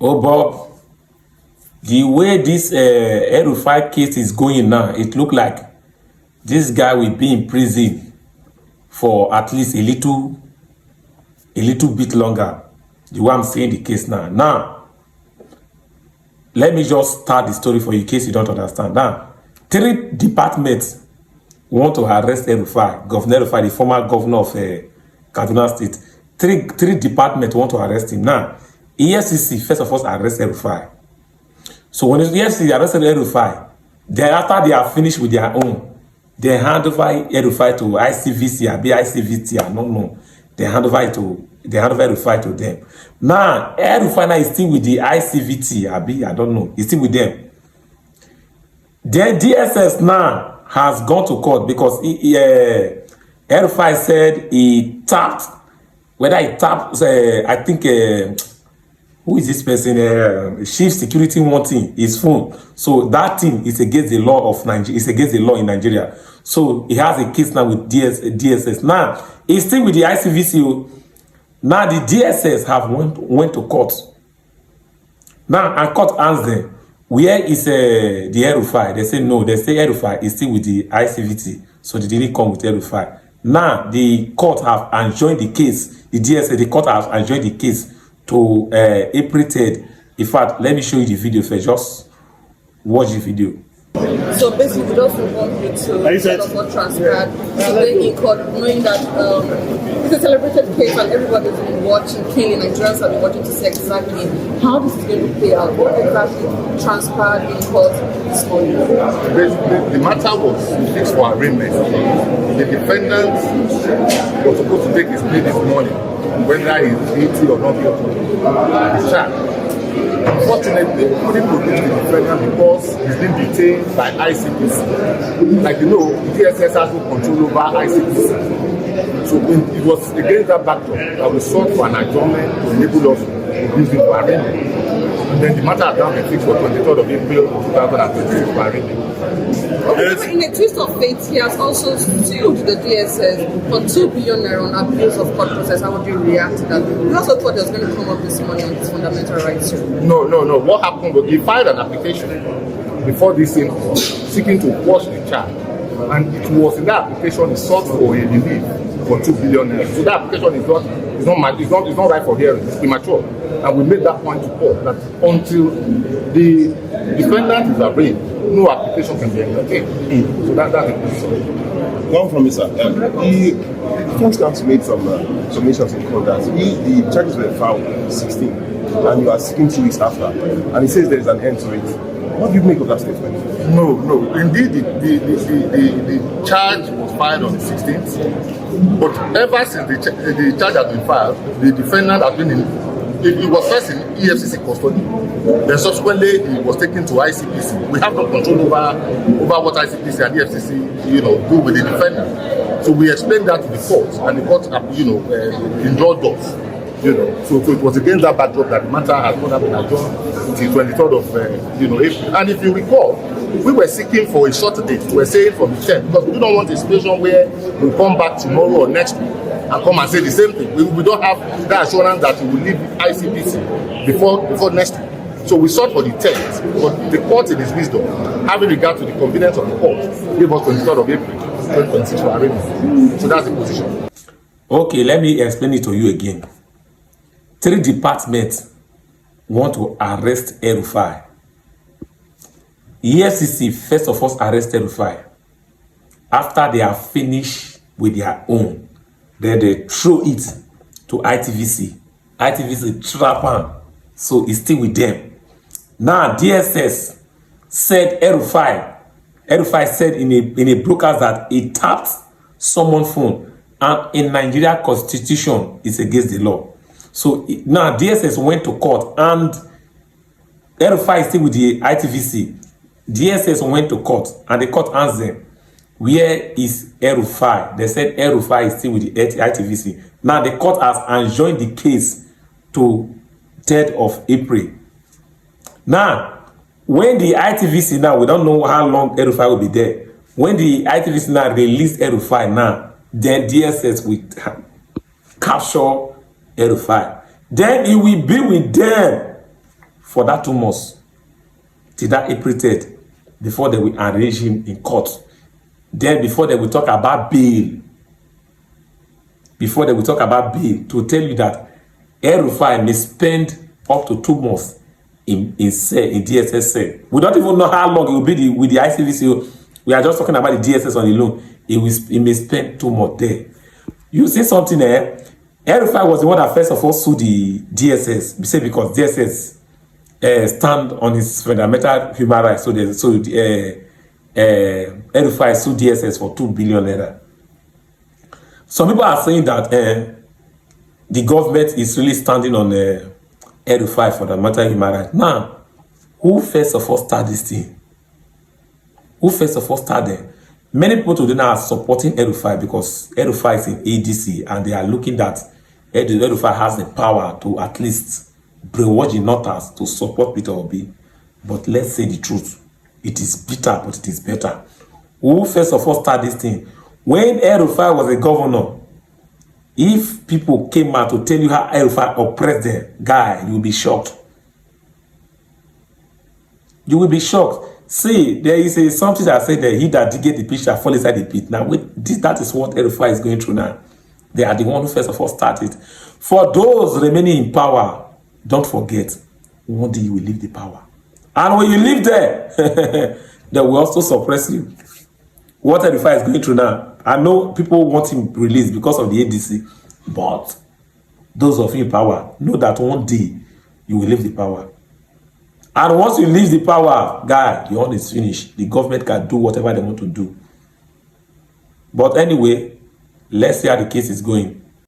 Oh, Bob, the way this Elrufai case is going now, it look like this guy will be in prison for at least a little bit longer. The way I'm saying the case now. Now, let me just start the story for you in case you don't understand. Now, 3 departments want to arrest Elrufai, Governor Elrufai, the former governor of Kaduna State. Three departments want to arrest him. Now, EFCC first of all arrest Elrufai. So when the EFCC arrested Elrufai, then after they are finished with their own, they hand over Elrufai to ICVC, or ICVT, I don't know. They hand over Elrufai to them. Now, Elrufai now is still with the ICVT, I don't know. He's still with them. Then DSS now has gone to court because Elrufai said he tapped, whether he tapped, I think, who is this person? Chief security wanting his phone. So that thing is against the law of Nigeria. It's against the law in Nigeria. So he has a case now with DSS. Now he's still with the ICVC. Now the DSS have went to court. Now and court asked them, where is the Elrufai? They say no. They say Elrufai is still with the ICVT. So they didn't come with Elrufai. Now the court have enjoined the case. The DSS, the court have enjoined the case to April 3rd. In fact, let me show you the video first. Just watch the video. So basically, those who want me to sort of what transpired today in court, knowing that it's a celebrated case and everybody's been watching, killing, Nigerians have been watching to see exactly how this is going to play out. What exactly transpired in court this morning? The matter was fixed for arraignment. The defendant was supposed to take his plea this morning, whether he's guilty or not guilty. He's charged. Unfortunately, we couldn't produce the defendant because he's been detained by ICPC. Like you know, DSS has no control over ICPC. So it was against that backdrop that we sought for an adjournment to enable us to use him for arraignment. And then the matter has now been fixed for 23rd of April 2026 for arraignment. Okay, in a twist of fate, he has also sued the DSS for 2 billion naira on abuse of court process. How would you react to that? We also thought it was going to come up this morning on his fundamental rights. No. What happened was he filed an application before this thing seeking to quash the charge. And it was in that application he sought for a relief for 2 billion naira. So that application is not right for hearing. It's premature. And we made that point to court that until the defendant is arraigned, no application can be entertained. So that's the position. One from me, sir. The defense counsel made some submissions in court that the charges were filed 16, and you are seeking 2 weeks after, and he says there is an end to it. What do you make of that statement? No. Indeed, the charge was filed on the 16th, but ever since the charge has been filed, the defendant has been in. He was first in EFCC custody, then subsequently he was taken to ICPC. We have no control over what ICPC and EFCC, do with the defendant. So we explained that to the court, and the court, indulged us. So it was against that backdrop that the matter has not been adjourned till 23rd of April. And if you recall, we were seeking for a short date. We were saying from the 10th because we don't want a situation where we come back tomorrow or next week and come and say the same thing. We don't have that assurance that we will leave ICPC before next week. So we sought for the 10th, but the court in its wisdom, having regard to the convenience of the court, gave us 23rd of April 2026 for arraignment. So that's the position. Okay, let me explain it to you again. 3 departments want to arrest Elrufai. EFCC first of all arrest Elrufai. After they are finished with their own, then they throw it to ITVC. ITVC trap him, so it's still with them. Now DSS said Elrufai said in a broadcast that he tapped someone's phone, and in Nigeria constitution is against the law. So now DSS went to court, and Elrufai is still with the ITVC. DSS went to court, and the court asked them, where is Elrufai? They said Elrufai is still with the ITVC. Now the court has enjoined the case to 3rd of April. Now, when the ITVC now, we don't know how long Elrufai will be there. When the ITVC now release Elrufai now, then DSS will capture Elrufai. Then he will be with them for that 2 months till that April 3rd before they will arrange him in court. Then before they will talk about bail. Before they will talk about bail, to tell you that Elrufai may spend up to 2 months in DSS cell. We don't even know how long it will be with the ICVC. We are just talking about the DSS on the loan. He may spend 2 months there. You see something there? Elrufai was the one that first of all sued the DSS. We say because DSS stand on his fundamental human rights. So Elrufai sued DSS for 2 billion naira. Some people are saying that the government is really standing on Elrufai for the matter human rights. Now, who first of all started this thing? Who first of all started? Many people today now are supporting Elrufai because Elrufai is in ADC and they are looking that Elrufai has the power to at least brainwash the Northers to support Peter Obi. But let's say the truth. It is bitter, but it is better. Who first of all started this thing? When Elrufai was a governor, if people came out to tell you how Elrufai oppressed the guy, you will be shocked. You will be shocked. See, there is something that said that he that diggeth the pit shall fall inside the pit. Now, that is what Elrufai is going through now. They are the one who first of all started. For those remaining in power, don't forget, one day you will leave the power. And when you leave there, they will also suppress you. What Elrufai is going through now, I know people want him released because of the ADC, but those of you in power know that one day you will leave the power. And once you leave the power, guy, your own is finished. The government can do whatever they want to do. But anyway, let's see how the case is going.